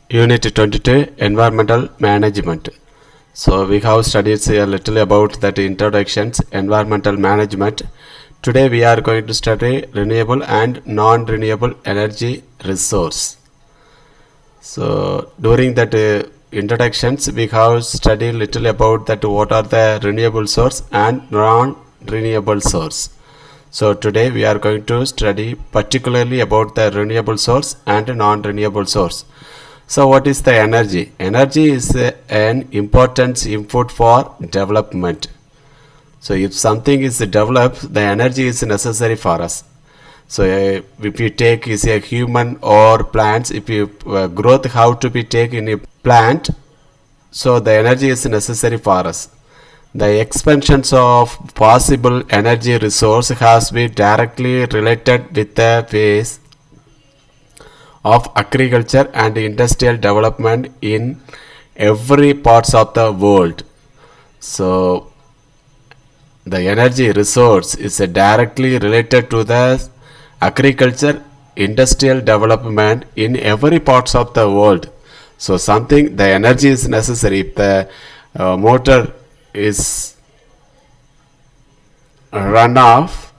Unit 22 Environmental Management. So we have studied a little about that introductions environmental management. Today we are going to study renewable and non-renewable energy resource. So during that introductions we have studied little about that what are the renewable source and non-renewable source. So today we are going to study particularly about the renewable source and non-renewable source. So what is the energy? Energy is an important input for development. So if something is developed, the energy is necessary for us. So if you take is a human or plants, if you growth how to be taken in a plant, so the energy is necessary for us. The expansions of possible energy resource has been directly related with the phase of agriculture and industrial development in every parts of the world. So the energy resource is directly related to the agriculture industrial development in every parts of the world. So something the energy is necessary. If the motor is run off,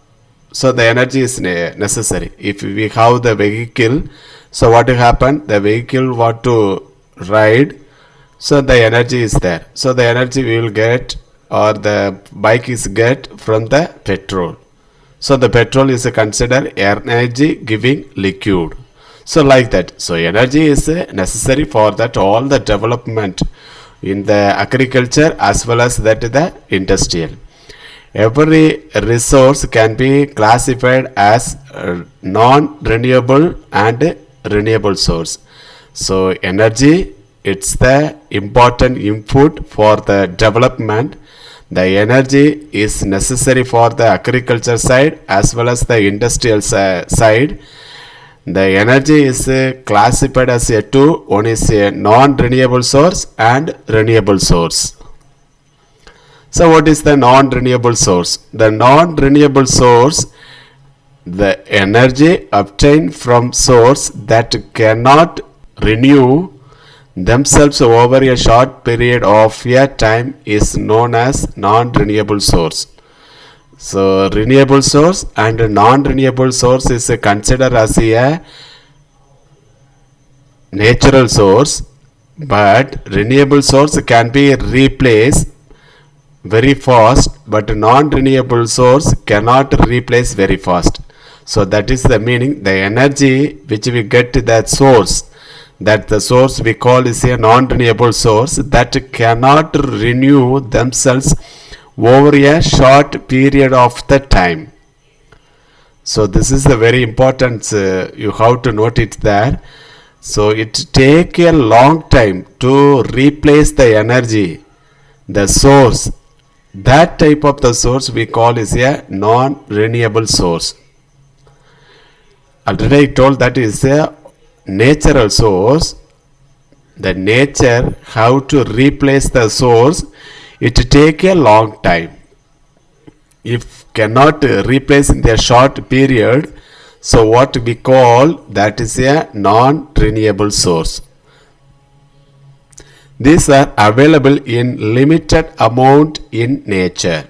so the energy is necessary. If we have the vehicle, so what will happen? The vehicle want to ride, so the energy is there. So the energy we will get, or the bike is get from the petrol. So the petrol is considered energy giving liquid. So like that. So energy is necessary for that all the development in the agriculture as well as that the industrial. Every resource can be classified as non-renewable and renewable source. So energy, it's the important input for the development. The energy is necessary for the agriculture side as well as the industrial side. The energy is classified as a two. One is a non-renewable source and renewable source. So what is the non-renewable source? The non-renewable source, the energy obtained from source that cannot renew themselves over a short period of a time is known as non-renewable source. So renewable source and non-renewable source is considered as a natural source, but renewable source can be replaced very fast, but non-renewable source cannot replace very fast. So that is the meaning. The energy which we get to that source, that the source we call is a non-renewable source that cannot renew themselves over a short period of the time. So this is the very important, you have to note it there. So it take a long time to replace the energy, the source. That type of the source we call is a non-renewable source. Already I told that is a natural source. The nature how to replace the source, it take a long time. If cannot replace in a short period, so what we call that is a non-renewable source. These are available in limited amount in nature.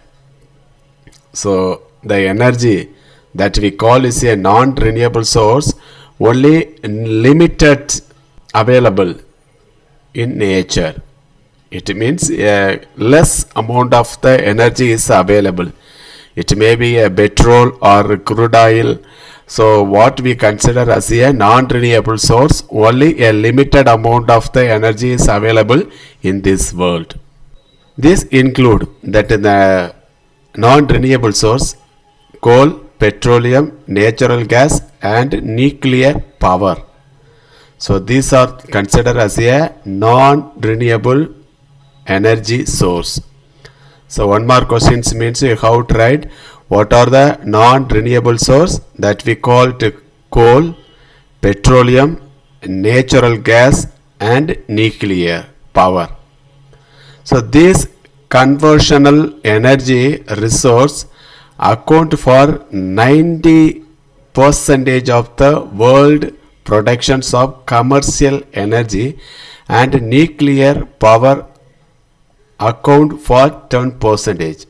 So the energy that we call is a non-renewable source, only limited available in nature. It means a less amount of the energy is available. It may be a petrol or crude oil. So what we consider as a non-renewable source, only a limited amount of the energy is available in this world. This include that the non-renewable source, coal, petroleum, natural gas and nuclear power. So these are considered as a non-renewable energy source. So one more questions means you have to write what are the non-renewable source that we call coal, petroleum, natural gas and nuclear power. So these conventional energy resource account for 90% of the world productions of commercial energy and nuclear power account for 10%.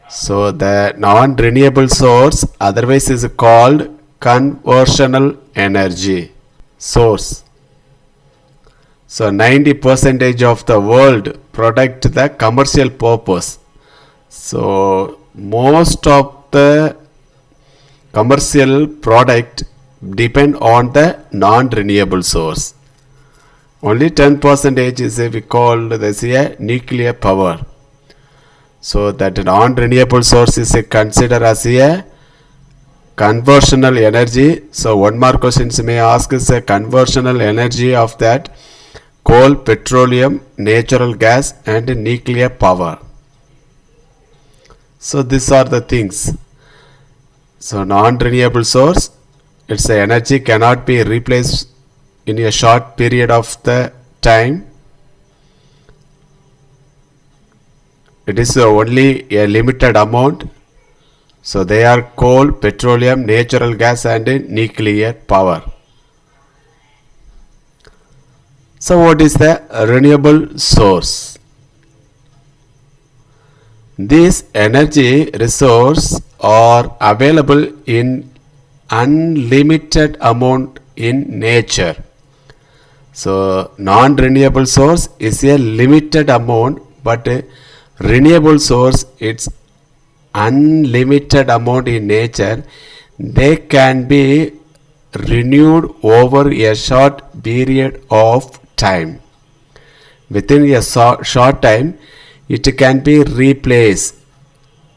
So the non-renewable source otherwise is called conversional energy source. So 90% of the world product the commercial purpose. So most of the commercial product depend on the non-renewable source. Only 10% is we call this a nuclear power. So that non-renewable source is considered as a conversional energy. So one more questions may ask is a conversional energy of that coal, petroleum, natural gas and nuclear power. So these are the things. So non-renewable source, its energy cannot be replaced in a short period of the time. It is only a limited amount. So they are coal, petroleum, natural gas and nuclear power. So what is the renewable source? These energy resources are available in unlimited amount in nature. So non-renewable source is a limited amount, but renewable source it's unlimited amount in nature. They can be renewed over a short period of time. Within a short time it can be replaced.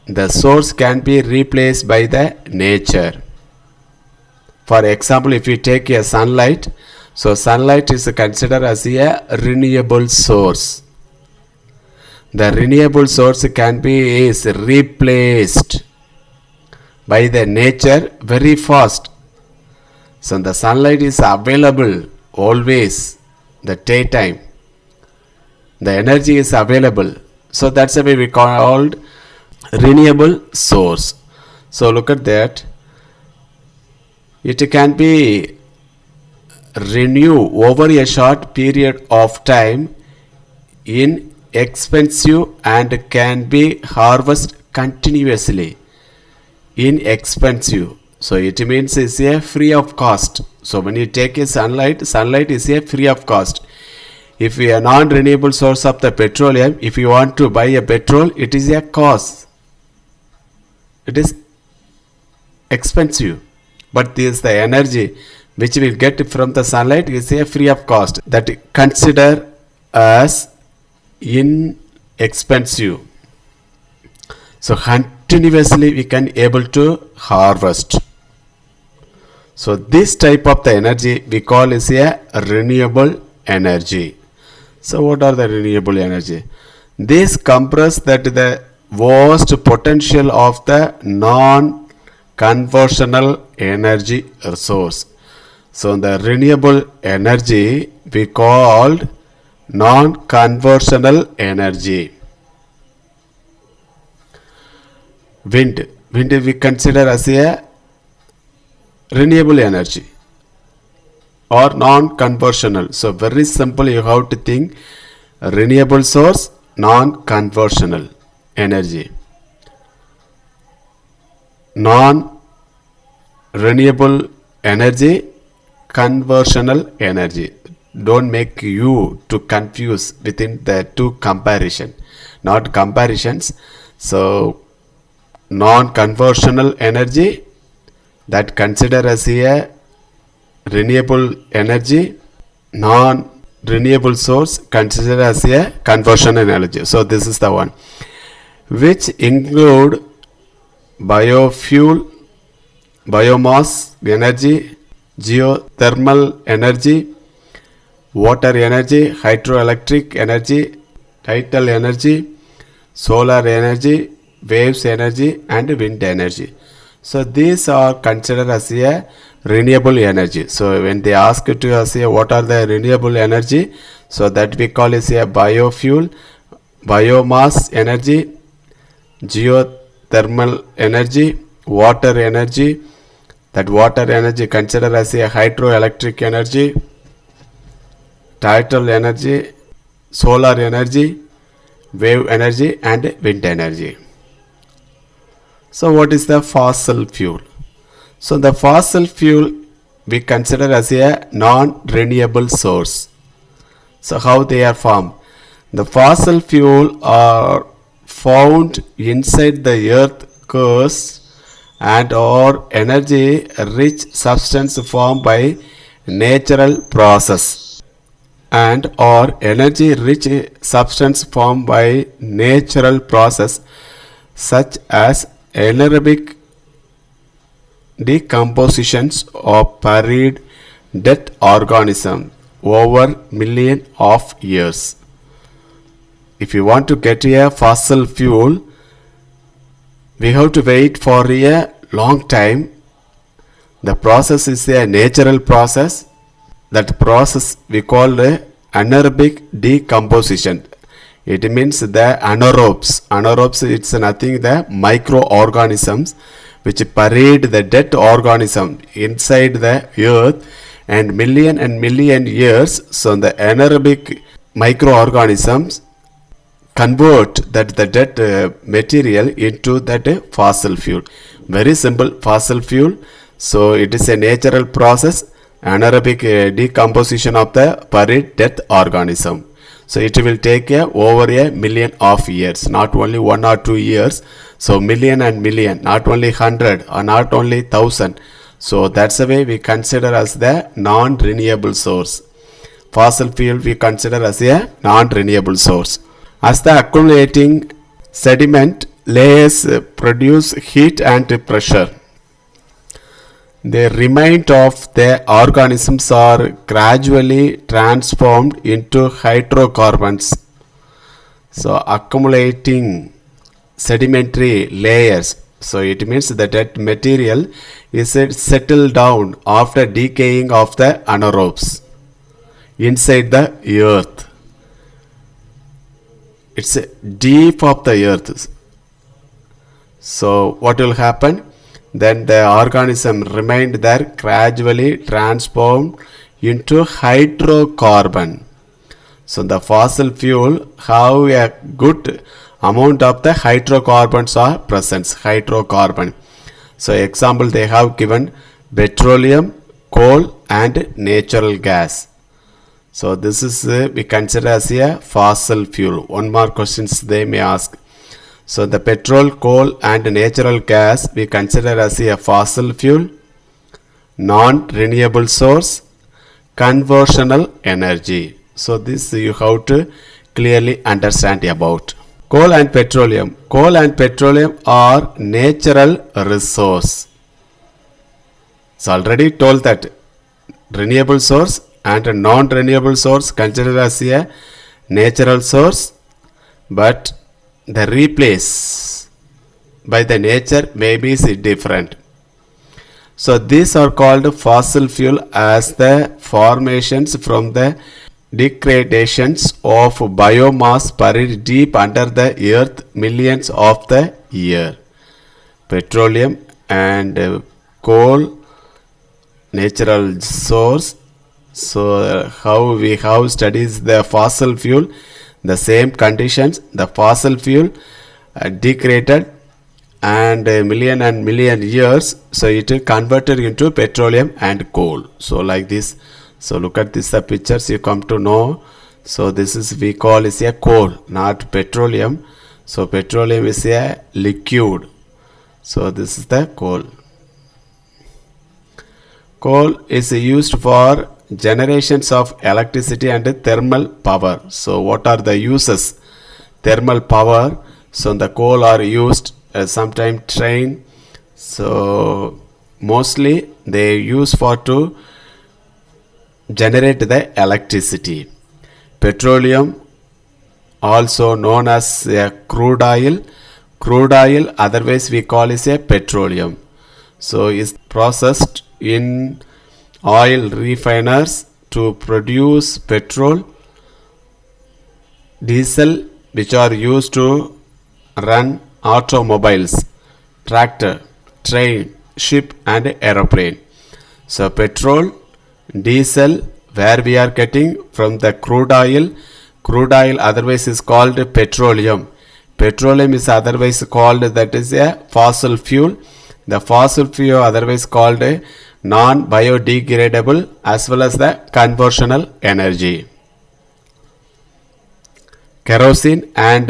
The source can be replaced by the nature. For example, if you take a sunlight, so sunlight is considered as a renewable source. The renewable source can be is replaced by the nature very fast. So the sunlight is available always, the daytime. The energy is available. So that's why we called renewable source. So look at that. It can be renewed over a short period of time, inexpensive and can be harvested continuously. Inexpensive. So it means it's a free of cost. So when you take a sunlight is a free of cost. If we are non-renewable source of the petroleum, if you want to buy a petrol, it is a cost. It is expensive. But this the energy which we get from the sunlight is a free of cost. That consider as inexpensive. So continuously we can able to harvest. So this type of the energy we call is a renewable energy. So what are the renewable energy? This compress that the vast potential of the non-conversional energy resource. So the renewable energy we called non-conversional energy. Wind we consider as a renewable energy or non-conversional. So very simple, you have to think renewable source, non-conversional energy. Non-renewable energy, conversional energy. Don't make you to confuse within the two comparison, not comparisons. So non-conversional energy that consider as a renewable energy, non-renewable source consider as a conversional energy. So this is the one which include biofuel, biomass energy, geothermal energy, water energy, hydroelectric energy, tidal energy, solar energy, waves energy and wind energy. So these are considered as a renewable energy. So when they ask you to say what are the renewable energy, so that we call is a biofuel, biomass energy, geothermal energy, water energy, That water energy considered as a hydroelectric energy, tidal energy, solar energy, wave energy and wind energy. So what is the fossil fuel? So the fossil fuel we consider as a non-renewable source. So how they are formed? The fossil fuel are found inside the earth crust and or energy rich substance formed by natural process and or energy rich substance formed by natural process such as anaerobic decompositions of buried dead organisms over millions of years. If you want to get a fossil fuel, we have to wait for a long time. The process is a natural process. That process we call anaerobic decomposition. It means the anaerobes. Anaerobes, it's nothing the microorganisms which buried the dead organism inside the earth and million years. So the anaerobic microorganisms convert that the dead material into that fossil fuel. Very simple fossil fuel. So it is a natural process, anaerobic decomposition of the buried dead organism. So it will take over a million of years, not only 1 or 2 years. So million and million, not only 100 or not only 1000. So that's the way we consider as the non-renewable source. Fossil fuel we consider as a non-renewable source. As the accumulating sediment layers produce heat and pressure, the remains of the organisms are gradually transformed into hydrocarbons. So accumulating sedimentary layers, so it means that that material is settled down after decaying of the anaerobes inside the earth. It's deep of the earth. So what will happen? Then the organism remained there, gradually transformed into hydrocarbon. So the fossil fuel have a good amount of the hydrocarbons are present. Hydrocarbon. So example they have given petroleum, coal and natural gas. So this is we consider as a fossil fuel. One more questions they may ask. So the petrol, coal and natural gas we consider as a fossil fuel, non-renewable source, conversional energy. So this you have to clearly understand about. Coal and petroleum. Coal and petroleum are natural resource. It's already told that renewable source and a non-renewable source considered as a natural source, but the replace by the nature may be different. So these are called fossil fuel as the formations from the degradations of biomass buried deep under the earth millions of the year. Petroleum and coal, natural source. So how we have studies the fossil fuel, the same conditions, the fossil fuel degraded and million years, so it is converted into petroleum and coal. So like this. So look at this, the pictures you come to know. So this is we call is a coal, not petroleum. So petroleum is a liquid. So this is the coal. Coal is used for generations of electricity and thermal power. So what are the uses? Thermal power. So the coal are used sometimes train. So mostly they use for to generate the electricity. Petroleum, also known as a crude oil. Crude oil otherwise we call is a petroleum. So is processed in oil refiners to produce petrol, diesel, which are used to run automobiles, tractor, train, ship and aeroplane. So petrol, diesel, where we are getting from the crude oil. Crude oil otherwise is called petroleum. Petroleum is otherwise called, that is a fossil fuel. The fossil fuel otherwise called a non-biodegradable as well as the conversional energy. Kerosene and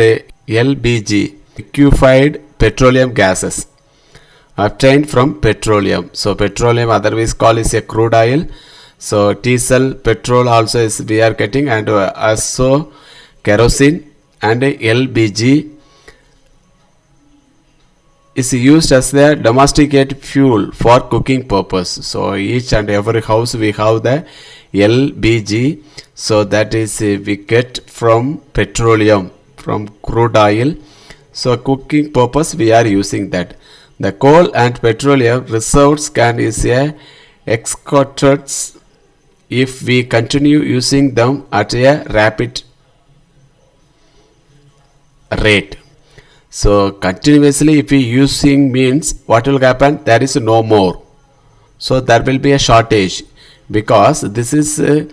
LPG, liquefied petroleum gases, obtained from petroleum. So petroleum otherwise called is a crude oil. So diesel, petrol also is we are getting, and also kerosene and LPG is used as the domesticate fuel for cooking purpose. So each and every house we have the LPG. So that is we get from petroleum, from crude oil. So cooking purpose we are using that. The coal and petroleum reserves can is a extracted if we continue using them at a rapid rate. So continuously if we using means what will happen? There is no more. So there will be a shortage, because this is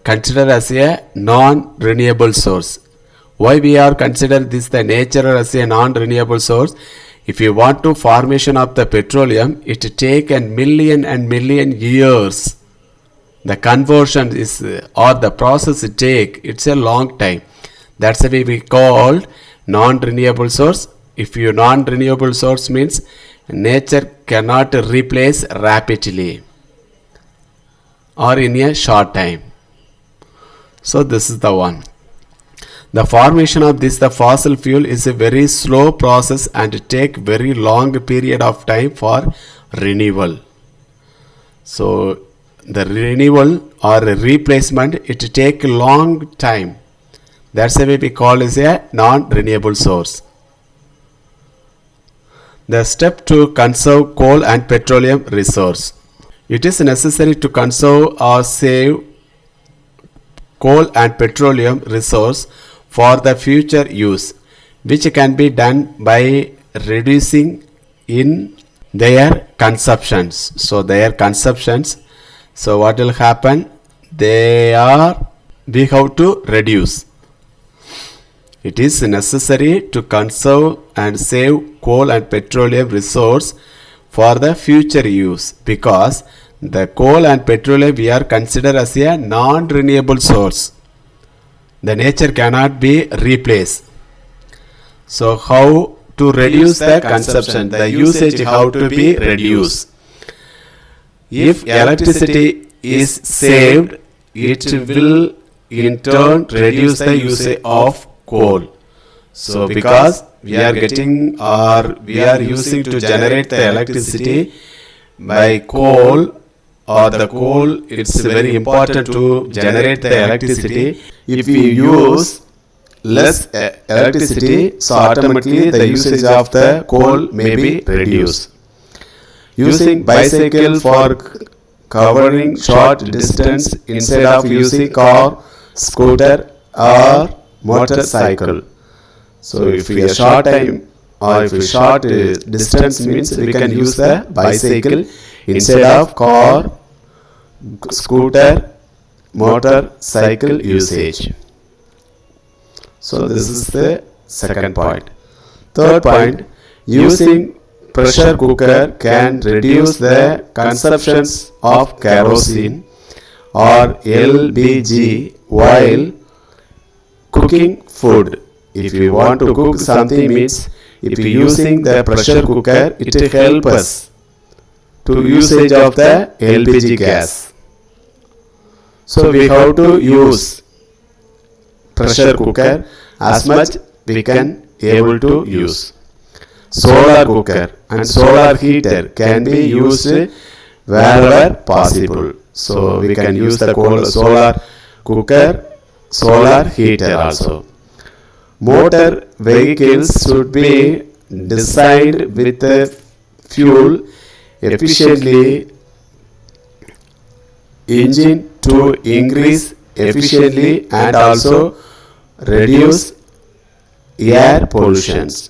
considered as a non-renewable source. Why we are considered this the nature as a non-renewable source? If you want to formation of the petroleum, it take a million and million years. The conversion is or the process it take, it's a long time. That's why we called non-renewable source. If you non-renewable source means nature cannot replace rapidly or in a short time. So this is the one. The formation of this the fossil fuel is a very slow process and take very long period of time for renewal. So the renewal or replacement it take long time. That's why we call is a non-renewable source. The step to conserve coal and petroleum resource. It is necessary to conserve or save coal and petroleum resource for the future use, which can be done by reducing in their consumptions. So their consumptions. So what will happen? We have to reduce. It is necessary to conserve and save coal and petroleum resource for the future use, because the coal and petroleum we are considered as a non-renewable source. The nature cannot be replaced. So how to reduce the consumption? The usage how to be reduced? If electricity is saved, it will in turn reduce the usage of coal. So because we are getting or we are using to generate the electricity by coal, or the coal, it's very important to generate the electricity. If we use less electricity, so automatically the usage of the coal may be reduced. Using bicycle for covering short distance instead of using car, scooter or motorcycle. So if we are short time or if we short distance means we can use the bicycle instead of car, scooter, motorcycle usage. So this is the second point. Third point, using pressure cooker can reduce the consumptions of kerosene or LPG while cooking food. If you want to cook something means if you using the pressure cooker, it will help us to usage of the LPG gas. So we have to use pressure cooker as much we can able to use. Solar cooker and solar heater can be used wherever possible. So we can use the solar cooker, solar heater also. Motor vehicles should be designed with the fuel efficiently engine to increase efficiently and also reduce air pollutions.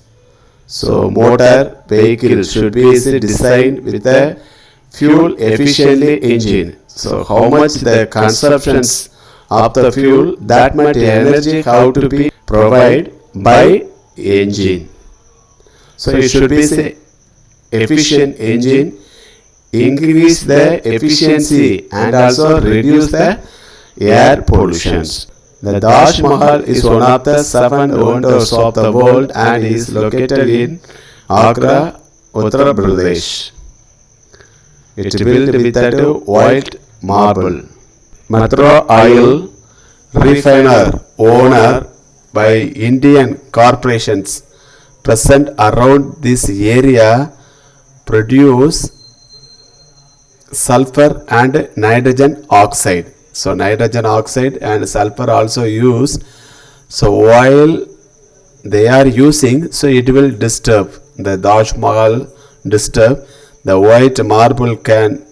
So motor vehicle should be designed with a fuel efficiently engine. So how much the consumptions of the fuel, that much energy how to be provided by engine. So it should be say efficient engine, increase the efficiency and also reduce the air pollutions. The Taj Mahal is one of the 7 wonders of the world and is located in Agra, Uttar Pradesh. It is built with a white marble. Metro oil refiner owner by Indian corporations present around this area produce sulfur and nitrogen oxide. So nitrogen oxide and sulfur also used. So while they are using, so it will disturb the Taj Mahal, disturb the white marble can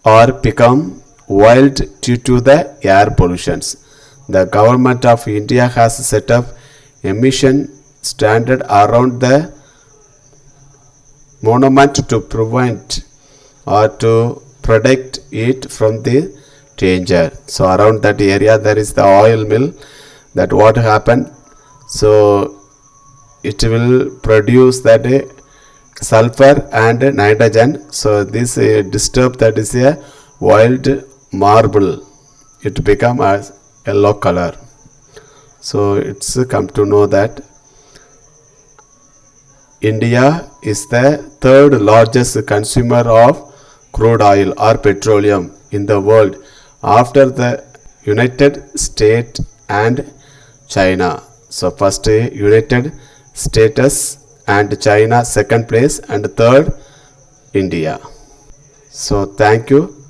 or become wild due to the air pollutions. The government of India has set up emission standard around the monument to prevent or to protect it from the danger. So around that area there is the oil mill. That what happened, so it will produce that sulfur and nitrogen. So this disturb, that is a wild marble, it become as yellow color. So it's come to know that India is the third largest consumer of crude oil or petroleum in the world after the United States and China. So first United States and China second place and third India. So thank you.